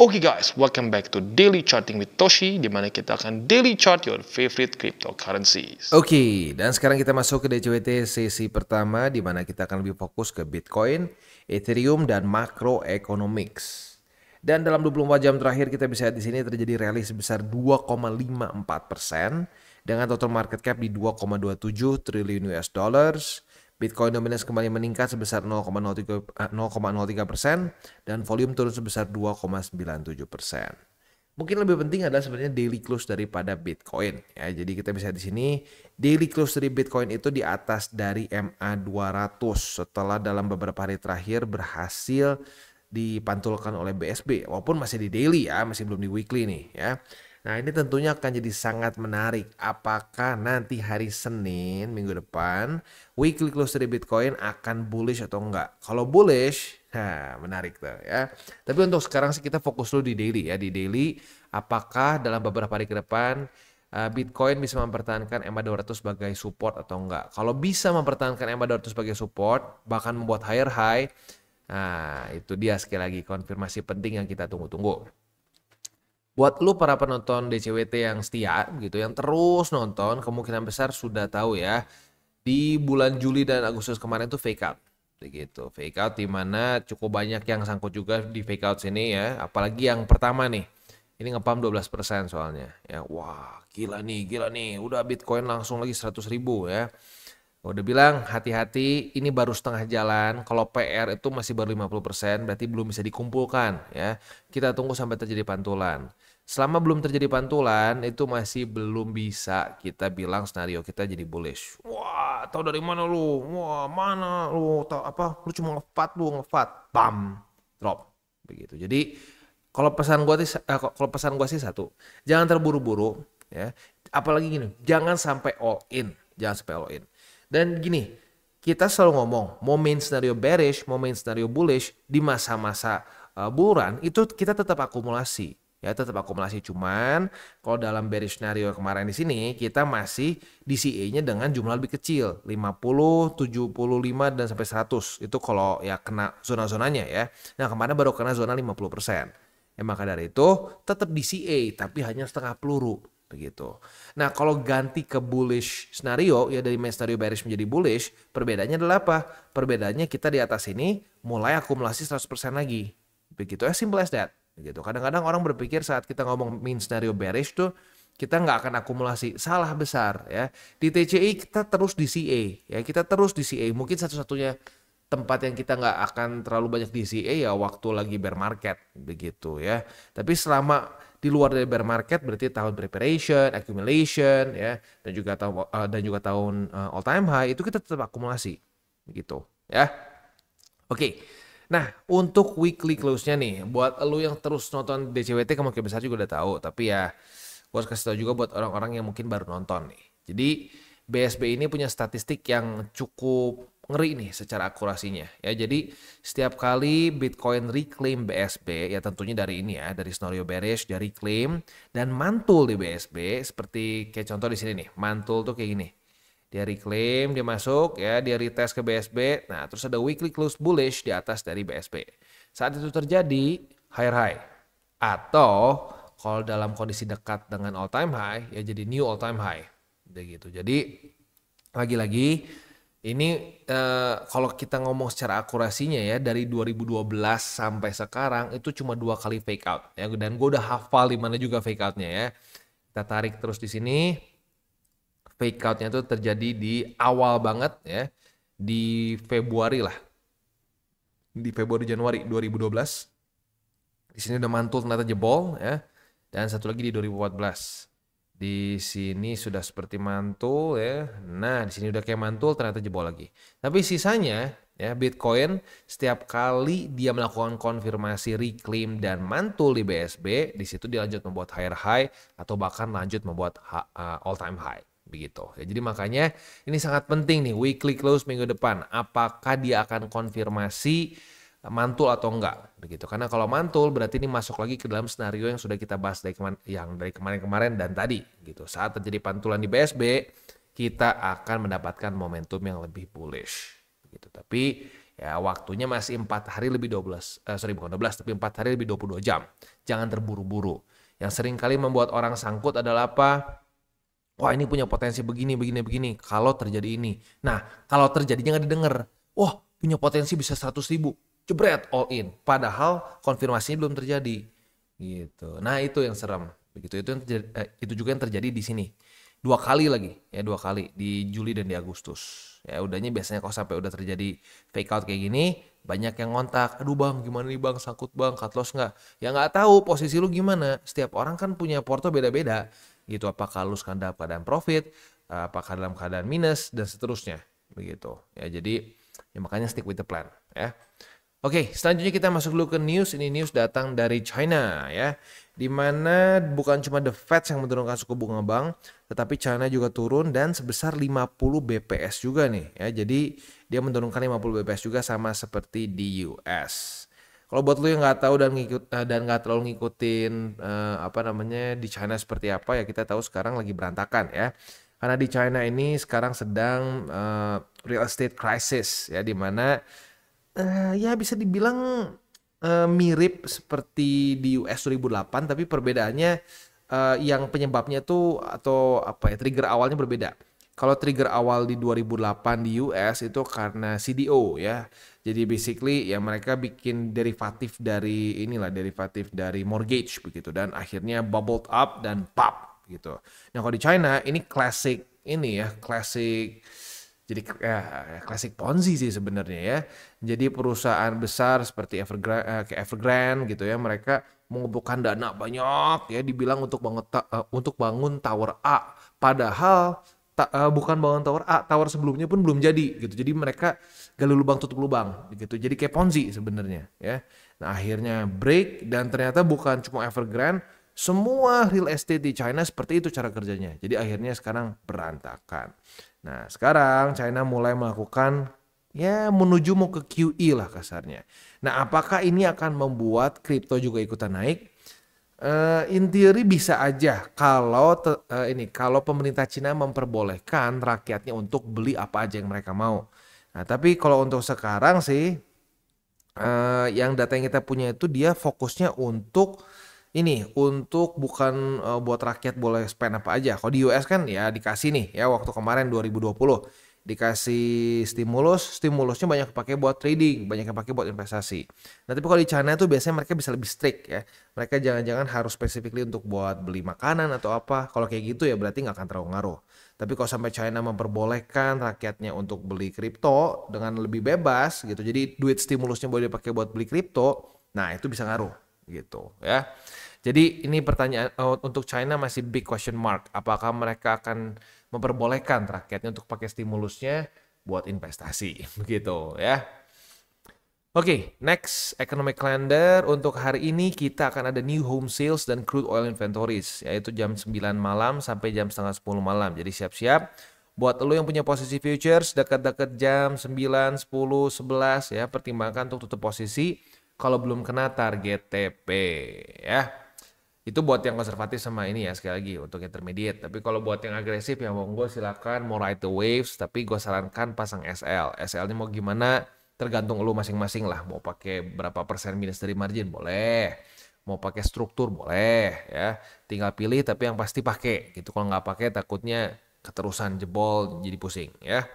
Oke guys, welcome back to Daily Charting with Toshi, di mana kita akan daily chart your favorite cryptocurrencies. Oke, dan sekarang kita masuk ke DCWT sesi pertama di mana kita akan lebih fokus ke Bitcoin, Ethereum, dan macroeconomics. Dan dalam 24 jam terakhir kita bisa lihat di sini terjadi rally sebesar 2,54% dengan total market cap di 2,27 triliun US dollars. Bitcoin dominance kembali meningkat sebesar 0,03% dan volume turun sebesar 2,97%. Mungkin lebih penting adalah sebenarnya daily close daripada Bitcoin ya. Jadi kita bisa di sini daily close dari Bitcoin itu di atas dari MA200 setelah dalam beberapa hari terakhir berhasil dipantulkan oleh BSB walaupun masih di daily ya, masih belum di weekly nih ya. Nah, ini tentunya akan jadi sangat menarik. Apakah nanti hari Senin minggu depan weekly close dari Bitcoin akan bullish atau enggak? Kalau bullish, menarik tuh ya. Tapi untuk sekarang sih kita fokus dulu di daily ya. Di daily, apakah dalam beberapa hari ke depan Bitcoin bisa mempertahankan MA200 sebagai support atau enggak? Kalau bisa mempertahankan MA200 sebagai support, bahkan membuat higher high, nah itu dia sekali lagi konfirmasi penting yang kita tunggu-tunggu. Buat lu para penonton DCWT yang setia gitu, yang terus nonton, kemungkinan besar sudah tahu ya, di bulan Juli dan Agustus kemarin tuh fake out. Begitu, fake out di mana cukup banyak yang sangkut juga di fake out sini ya, apalagi yang pertama nih. Ini ngepump 12% soalnya. Ya, wah, gila nih, udah Bitcoin langsung lagi 100.000 ya. Udah bilang hati-hati, ini baru setengah jalan. Kalau PR itu masih baru 50%, berarti belum bisa dikumpulkan ya. Kita tunggu sampai terjadi pantulan. Selama belum terjadi pantulan, itu masih belum bisa kita bilang skenario kita jadi bullish. Wah, tahu dari mana lu? Wah, mana lu? Tahu apa? Lu cuma ngefat. Bam, drop. Begitu. Jadi kalau pesan gua sih satu, jangan terburu-buru ya. Apalagi gini, jangan sampai all in. Dan gini, kita selalu ngomong, mau main scenario bearish, mau main scenario bullish, di masa-masa bull run, itu kita tetap akumulasi. Ya, tetap akumulasi. Cuman, kalau dalam bearish scenario kemarin di sini, kita masih DCA-nya dengan jumlah lebih kecil. 50, 75, dan sampai 100. Itu kalau ya kena zona-zonanya ya. Nah, kemarin baru kena zona 50%. Ya, maka dari itu, tetap DCA, tapi hanya setengah peluru. Begitu. Nah, kalau ganti ke bullish scenario ya dari main scenario bearish menjadi bullish, perbedaannya adalah apa? Perbedaannya kita di atas ini mulai akumulasi 100% lagi. Begitu ya, simple as that. Begitu. Kadang-kadang orang berpikir saat kita ngomong main scenario bearish tuh kita nggak akan akumulasi. Salah besar ya. Di TCI kita terus di CA ya, kita terus di CA. Mungkin satu-satunya tempat yang kita nggak akan terlalu banyak di CA ya waktu lagi bear market begitu ya. Tapi selama di luar dari bear market berarti tahun preparation, accumulation ya dan juga tahun all time high itu kita tetap akumulasi begitu ya. Oke. Nah, untuk weekly close-nya nih buat lu yang terus nonton DCWT kemungkinan besar juga udah tahu, tapi ya gue harus kasih tahu juga buat orang-orang yang mungkin baru nonton nih. Jadi BSB ini punya statistik yang cukup ngeri nih secara akurasinya ya. Jadi setiap kali Bitcoin reclaim BSB ya tentunya dari ini ya, dari scenario bearish, dari reclaim dan mantul di BSB seperti kayak contoh di sini nih. Mantul tuh kayak gini. Dia reclaim, dia masuk ya, dia retest ke BSB. Nah, terus ada weekly close bullish di atas dari BSB. Saat itu terjadi higher high atau kalau dalam kondisi dekat dengan all time high ya jadi new all time high. Begitu. Jadi lagi-lagi ini kalau kita ngomong secara akurasinya ya dari 2012 sampai sekarang itu cuma 2 kali fake out ya, dan gue udah hafal di mana juga fake outnya ya. Kita tarik terus di sini. Fake outnya itu terjadi di awal banget ya, di Februari lah. Di Februari Januari 2012. Di sini udah mantul ternyata jebol ya. Dan satu lagi di 2014. Di sini sudah seperti mantul ya. Nah, di sini udah kayak mantul ternyata jebol lagi. Tapi sisanya ya Bitcoin setiap kali dia melakukan konfirmasi reclaim dan mantul di BSB, di situ dia lanjut membuat higher high atau bahkan lanjut membuat all time high begitu. Ya, jadi makanya ini sangat penting nih weekly close minggu depan. Apakah dia akan konfirmasi mantul atau enggak begitu, karena kalau mantul berarti ini masuk lagi ke dalam skenario yang sudah kita bahas dari kemarin-kemarin dan tadi gitu. Saat terjadi pantulan di BSB kita akan mendapatkan momentum yang lebih bullish gitu. Tapi Ya, waktunya masih 4 hari lebih 12, bukan 12, tapi 4 hari lebih 22 jam. Jangan terburu-buru. Yang sering kali membuat orang sangkut adalah apa? Wah, ini punya potensi begini, begini, begini. Kalau terjadi ini. Nah, kalau terjadinya nggak didengar. Wah, punya potensi bisa 100.000. Jebret, all in. Padahal konfirmasinya belum terjadi. Gitu. Nah, itu yang serem. Begitu itu juga yang terjadi di sini. 2 kali lagi, ya 2 kali di Juli dan di Agustus. Ya udahnya biasanya kalau sampai udah terjadi fake out kayak gini, banyak yang ngontak, aduh bang gimana nih bang, sangkut bang, cut loss nggak? Ya nggak tahu posisi lu gimana. Setiap orang kan punya porto beda-beda, gitu. Apakah lu dalam keadaan profit, apakah dalam keadaan minus dan seterusnya, begitu. Ya jadi ya makanya stick with the plan, ya. Oke, selanjutnya kita masuk dulu ke news. Ini news datang dari China ya. Di mana bukan cuma The Fed yang menurunkan suku bunga bank, tetapi China juga turun dan sebesar 50 BPS juga nih ya. Jadi dia menurunkan 50 BPS juga sama seperti di US. Kalau buat lu yang nggak tahu dan nggak terlalu ngikutin di China seperti apa ya, kita tahu sekarang lagi berantakan ya. Karena di China ini sekarang sedang real estate crisis ya, di mana ya bisa dibilang mirip seperti di US 2008, tapi perbedaannya yang penyebabnya tuh atau apa ya, trigger awalnya berbeda. Kalau trigger awal di 2008 di US itu karena CDO ya. Jadi basically ya mereka bikin derivatif dari mortgage begitu, dan akhirnya bubbled up dan pop gitu. Nah, kalau di China ini classic jadi klasik Ponzi sih sebenarnya ya. Jadi perusahaan besar seperti Evergrande gitu ya, mereka mengumpulkan dana banyak ya, dibilang untuk bangun tower A. Padahal bukan bangun tower A, tower sebelumnya pun belum jadi gitu. Jadi mereka gali lubang tutup lubang gitu. Jadi kayak Ponzi sebenarnya ya. Nah, akhirnya break, dan ternyata bukan cuma Evergrande, semua real estate di China seperti itu cara kerjanya. Jadi akhirnya sekarang berantakan. Nah, sekarang China mulai melakukan ya menuju mau ke QE lah kasarnya. Nah, apakah ini akan membuat kripto juga ikutan naik? In theory bisa aja kalau pemerintah Cina memperbolehkan rakyatnya untuk beli apa aja yang mereka mau. Nah, tapi kalau untuk sekarang sih yang data yang kita punya itu dia fokusnya untuk bukan buat rakyat boleh spend apa aja. Kalau di US kan ya dikasih nih ya, waktu kemarin 2020 dikasih stimulusnya banyak pakai buat trading, banyak yang pakai buat investasi. Nah, tapi kalau di China tuh biasanya mereka bisa lebih strict ya. Mereka jangan-jangan harus specifically untuk buat beli makanan atau apa. Kalau kayak gitu ya berarti nggak akan terlalu ngaruh. Tapi kalau sampai China memperbolehkan rakyatnya untuk beli kripto dengan lebih bebas gitu, jadi duit stimulusnya boleh dipakai buat beli kripto, nah itu bisa ngaruh gitu ya. Jadi ini pertanyaan untuk China masih big question mark. Apakah mereka akan memperbolehkan rakyatnya untuk pakai stimulusnya buat investasi begitu ya. Oke, next economic calendar untuk hari ini kita akan ada new home sales dan crude oil inventories, yaitu jam 9 malam sampai jam setengah 10 malam. Jadi siap-siap buat lo yang punya posisi futures dekat-dekat jam 9, 10, 11 ya, pertimbangkan untuk tutup posisi kalau belum kena target TP ya. Itu buat yang konservatif sama ini ya, sekali lagi untuk intermediate. Tapi kalau buat yang agresif ya monggo silakan mau ride the waves, tapi gue sarankan pasang SL. SL-nya mau gimana tergantung lu masing-masing lah. Mau pakai berapa persen minus dari margin boleh. Mau pakai struktur boleh ya. Tinggal pilih, tapi yang pasti pakai gitu. Kalau nggak pakai takutnya keterusan jebol jadi pusing ya.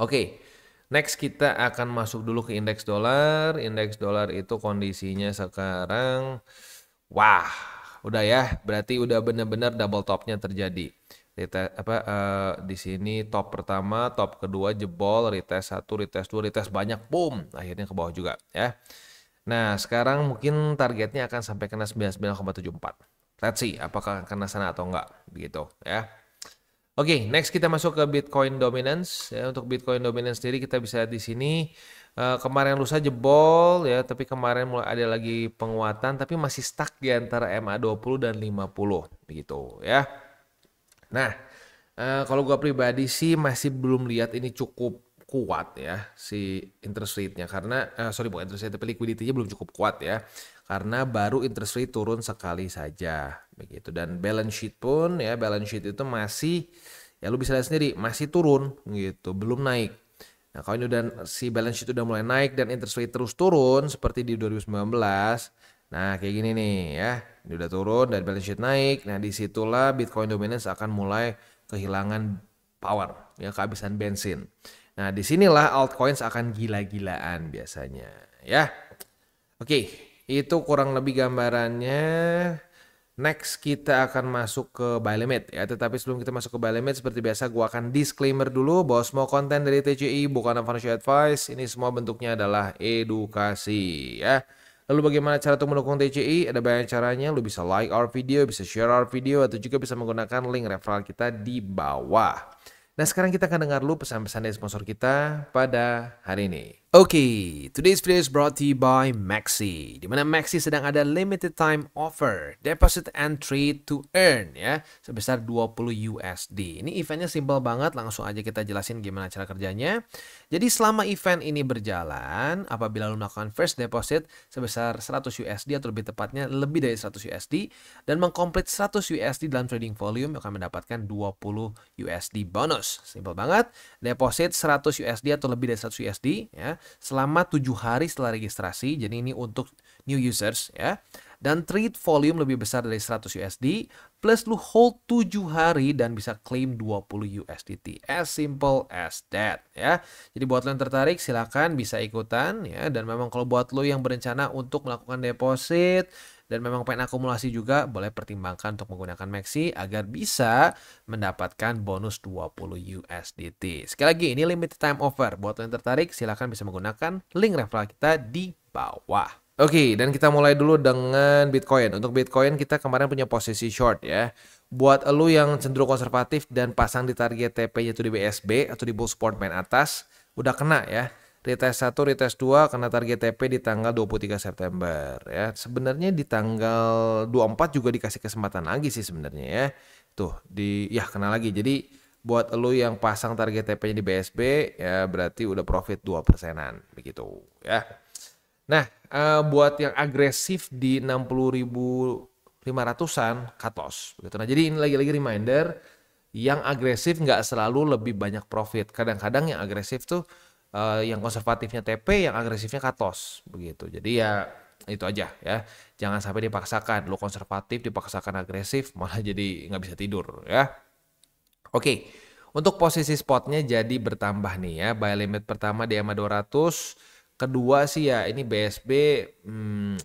Oke. Next kita akan masuk dulu ke indeks dolar. Indeks dolar itu kondisinya sekarang wah, udah ya, berarti udah benar-benar double topnya terjadi. Di sini top pertama, top kedua jebol, retest 1, retest 2, retest banyak, boom, akhirnya ke bawah juga ya. Nah, sekarang mungkin targetnya akan sampai kena 99,74. Let's see apakah kena sana atau enggak begitu ya. Oke, next kita masuk ke Bitcoin dominance ya. Untuk Bitcoin dominance sendiri kita bisa lihat di sini kemarin lusa jebol ya, tapi kemarin mulai ada lagi penguatan, tapi masih stuck di antara MA20 dan 50 begitu ya. Nah, kalau gua pribadi sih masih belum lihat ini cukup kuat ya si interest rate-nya, karena bukan interest rate, tapi liquidity-nya belum cukup kuat ya. Karena baru interest rate turun sekali saja begitu, dan balance sheet pun itu masih ya lu bisa lihat sendiri masih turun gitu, belum naik. Nah, kalau ini udah si balance sheet udah mulai naik dan interest rate terus turun seperti di 2019. Nah, kayak gini nih ya. Ini udah turun dan balance sheet naik. Nah, disitulah Bitcoin dominance akan mulai kehilangan power, ya kehabisan bensin. Nah, disinilah altcoins akan gila-gilaan biasanya, ya. Oke, itu kurang lebih gambarannya. Next kita akan masuk ke buy limit ya. Tetapi sebelum kita masuk ke buy limit seperti biasa gua akan disclaimer dulu bahwa semua konten dari TCI bukan financial advice. Ini semua bentuknya adalah edukasi ya. Lalu bagaimana cara untuk mendukung TCI? Ada banyak caranya. Lu bisa like our video, bisa share our video, atau juga bisa menggunakan link referral kita di bawah. Nah, sekarang kita akan dengar dulu pesan-pesan dari sponsor kita pada hari ini. Oke, today's video is brought to you by Maxi. Di mana Maxi sedang ada limited time offer, deposit and trade to earn ya, sebesar 20 USD. Ini eventnya simple banget, langsung aja kita jelasin gimana cara kerjanya. Jadi selama event ini berjalan, apabila lu melakukan first deposit sebesar 100 USD atau lebih tepatnya lebih dari 100 USD dan mengkomplit 100 USD dalam trading volume, akan mendapatkan 20 USD bonus. Simple banget, deposit 100 USD atau lebih dari 100 USD ya, selama 7 hari setelah registrasi. Jadi ini untuk new users ya. Dan trade volume lebih besar dari 100 USD plus lu hold 7 hari dan bisa claim 20 USDT. As simple as that ya. Jadi buat lo yang tertarik silakan bisa ikutan ya, dan memang kalau buat lo yang berencana untuk melakukan deposit dan memang pengen akumulasi juga, boleh pertimbangkan untuk menggunakan Maxi agar bisa mendapatkan bonus 20 USDT. Sekali lagi, ini limited time offer. Buat lo yang tertarik, silahkan bisa menggunakan link referral kita di bawah. Oke, dan kita mulai dulu dengan Bitcoin. Untuk Bitcoin kita kemarin punya posisi short ya. Buat lo yang cenderung konservatif dan pasang di target TP yaitu di BSB atau di Bull Sport main atas, udah kena ya. Retest 1, retest 2 kena target TP di tanggal 23 September ya. Sebenarnya di tanggal 24 juga dikasih kesempatan lagi sih sebenarnya ya. Tuh, ya kena lagi. Jadi buat lo yang pasang target TP-nya di BSB ya berarti udah profit 2%-an begitu ya. Nah, buat yang agresif di 60.500-an cut loss begitu. Nah, jadi ini lagi-lagi reminder, yang agresif nggak selalu lebih banyak profit. Kadang-kadang yang agresif tuh yang konservatifnya TP, yang agresifnya cut loss begitu. Jadi ya itu aja ya. Jangan sampai dipaksakan. Lo konservatif dipaksakan agresif malah jadi nggak bisa tidur ya. Oke. Untuk posisi spotnya jadi bertambah nih ya. Buy limit pertama di EMA 200. Kedua sih ya ini BSB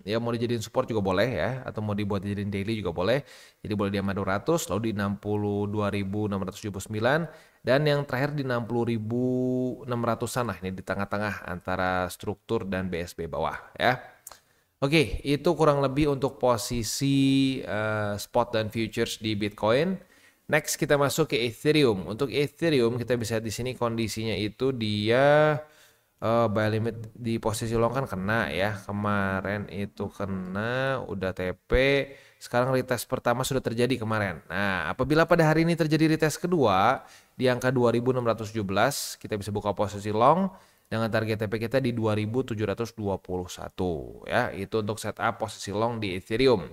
ya mau dijadiin support juga boleh ya, atau mau dibuat dijadiin daily juga boleh. Jadi boleh di EMA 200, lalu di 62.679 dan yang terakhir di 60.600-an lah, ini di tengah-tengah antara struktur dan BSB bawah ya. Oke, itu kurang lebih untuk posisi spot dan futures di Bitcoin. Next kita masuk ke Ethereum. Untuk Ethereum kita bisa lihat di sini kondisinya itu dia buy limit di posisi long kan kena ya. Kemarin itu kena, udah TP. Sekarang retest pertama sudah terjadi kemarin. Nah, apabila pada hari ini terjadi retest kedua di angka 2617, kita bisa buka posisi long dengan target TP kita di 2721 ya. Itu untuk setup posisi long di Ethereum.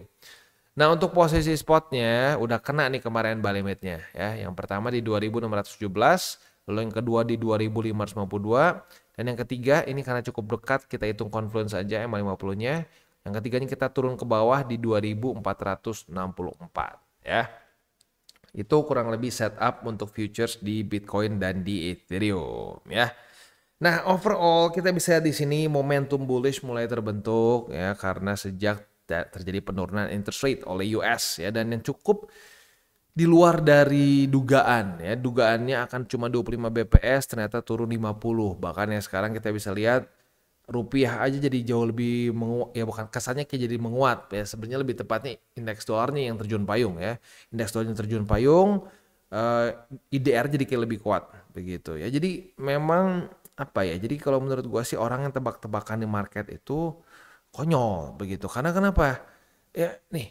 Nah, untuk posisi spotnya udah kena nih kemarin buy limitnya ya. Yang pertama di 2617, lalu yang kedua di 2552. Dan yang ketiga ini karena cukup dekat kita hitung confluence saja EMA 50-nya. Yang ketiganya kita turun ke bawah di 2464 ya. Itu kurang lebih setup untuk futures di Bitcoin dan di Ethereum ya. Nah, overall kita bisa lihat di sini momentum bullish mulai terbentuk ya karena sejak terjadi penurunan interest rate oleh US ya, dan yang cukup di luar dari dugaan ya. Dugaannya akan cuma 25 BPS, ternyata turun 50. Bahkan ya sekarang kita bisa lihat rupiah aja jadi jauh lebih menguat ya, bukan kesannya kayak jadi menguat ya. Sebenarnya lebih tepatnya indeks dolarnya yang terjun payung ya. Indeks dolarnya terjun payung, IDR jadi kayak lebih kuat begitu ya. Jadi memang apa ya? Jadi kalau menurut gua sih orang yang tebak-tebakan di market itu konyol begitu. Karena kenapa? Ya nih,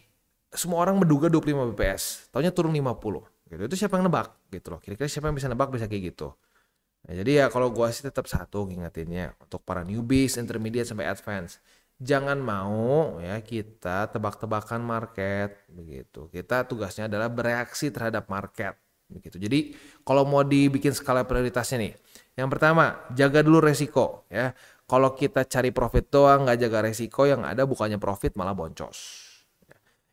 semua orang menduga 25 BPS, taunya turun 50 gitu. Itu siapa yang nebak gitu loh. Kira-kira siapa yang bisa nebak bisa kayak gitu. Nah, jadi ya kalau gua sih tetap satu ngingetinnya untuk para newbies, intermediate sampai advance. Jangan mau ya kita tebak-tebakan market begitu. Kita tugasnya adalah bereaksi terhadap market begitu. Jadi kalau mau dibikin skala prioritasnya nih, Yang pertama, jaga dulu resiko ya. Kalau kita cari profit doang, nggak jaga resiko, yang ada bukannya profit malah boncos.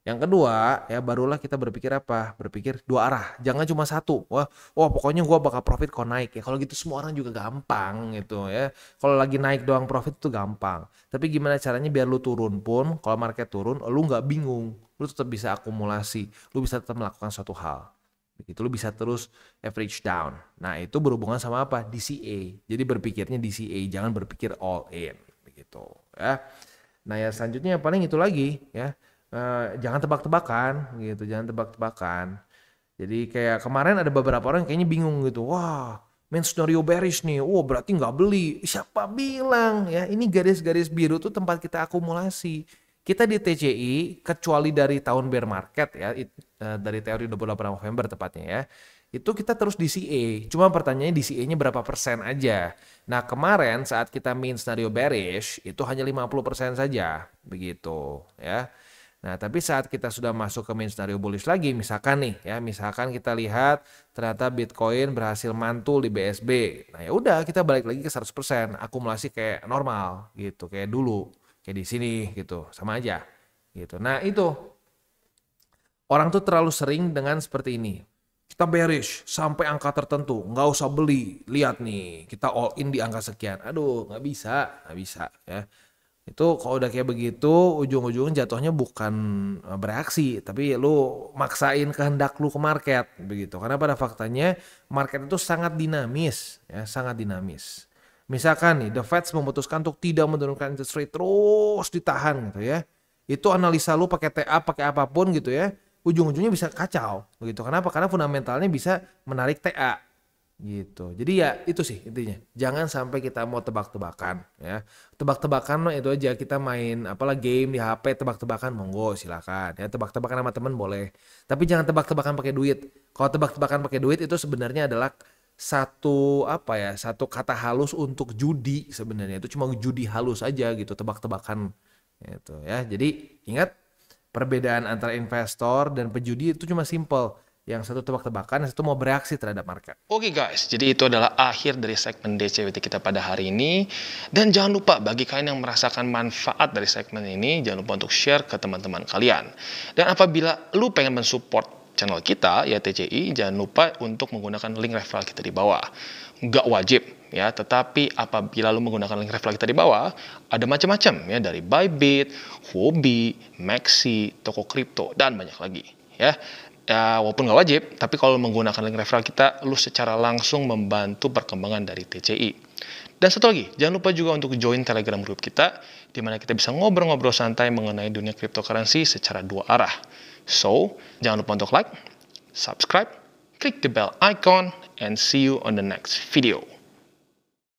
Yang kedua, ya barulah kita berpikir apa? Berpikir dua arah, jangan cuma satu. Wah pokoknya gua bakal profit kalau naik ya. Kalau gitu semua orang juga gampang gitu ya. Kalau lagi naik doang profit itu gampang. Tapi gimana caranya biar lu turun pun, kalau market turun, lu nggak bingung. Lu tetap bisa akumulasi, lu bisa tetap melakukan suatu hal. Begitu lu bisa terus average down. Nah itu berhubungan sama apa? DCA. Jadi berpikirnya DCA, jangan berpikir all in. Begitu ya. Nah ya selanjutnya paling itu lagi ya. Jangan tebak-tebakan gitu, jangan tebak-tebakan. Jadi kayak kemarin ada beberapa orang kayaknya bingung gitu, wah main scenario bearish nih, wah berarti nggak beli. Siapa bilang ya, ini garis-garis biru tuh tempat kita akumulasi. Kita di TCI, kecuali dari tahun bear market ya, dari teori 28 November tepatnya ya, itu kita terus DCA. Cuma pertanyaannya DCA-nya berapa persen aja. Nah kemarin saat kita main scenario bearish, itu hanya 50% saja, begitu ya. Nah, tapi saat kita sudah masuk ke main scenario bullish lagi, misalkan nih ya, misalkan kita lihat ternyata Bitcoin berhasil mantul di BSB. Nah, ya udah kita balik lagi ke 100%, akumulasi kayak normal gitu, kayak dulu, kayak di sini gitu, sama aja gitu. Nah, itu orang tuh terlalu sering dengan seperti ini. Kita bearish sampai angka tertentu, nggak usah beli. Lihat nih, kita all in di angka sekian. Aduh, nggak bisa ya. Itu kalau udah kayak begitu, ujung-ujungnya jatuhnya bukan bereaksi, tapi lu maksain kehendak lu ke market begitu. Karena pada faktanya market itu sangat dinamis ya, sangat dinamis. Misalkan nih The Fed memutuskan untuk tidak menurunkan interest rate, terus ditahan gitu ya. Itu analisa lu pakai TA, pakai apapun gitu ya, ujung-ujungnya bisa kacau begitu. Kenapa? Karena fundamentalnya bisa menarik TA gitu. Jadi ya itu sih intinya. Jangan sampai kita mau tebak-tebakan ya. Tebak-tebakan mah itu aja, kita main apalah game di HP, tebak-tebakan monggo silakan ya. Tebak-tebakan sama temen boleh. Tapi jangan tebak-tebakan pakai duit. Kalau tebak-tebakan pakai duit itu sebenarnya adalah satu apa ya, satu kata halus untuk judi sebenarnya. Itu cuma judi halus aja gitu, tebak-tebakan gitu ya. Jadi ingat, perbedaan antara investor dan pejudi itu cuma simple. Yang satu tebak-tebakan, yang satu mau bereaksi terhadap market. Oke guys, jadi itu adalah akhir dari segmen DCWT kita pada hari ini. Dan jangan lupa bagi kalian yang merasakan manfaat dari segmen ini, jangan lupa untuk share ke teman-teman kalian. Dan apabila lu pengen mensupport channel kita, ya TCI, jangan lupa untuk menggunakan link referral kita di bawah. Nggak wajib ya, tetapi apabila lu menggunakan link referral kita di bawah, ada macam-macam ya, dari Bybit, Huobi, Maxi, toko kripto, dan banyak lagi ya. Ya, walaupun nggak wajib, tapi kalau menggunakan link referral kita, lu secara langsung membantu perkembangan dari TCI. Dan satu lagi, jangan lupa juga untuk join Telegram group kita, di mana kita bisa ngobrol-ngobrol santai mengenai dunia cryptocurrency secara dua arah. So, jangan lupa untuk like, subscribe, klik the bell icon, and see you on the next video.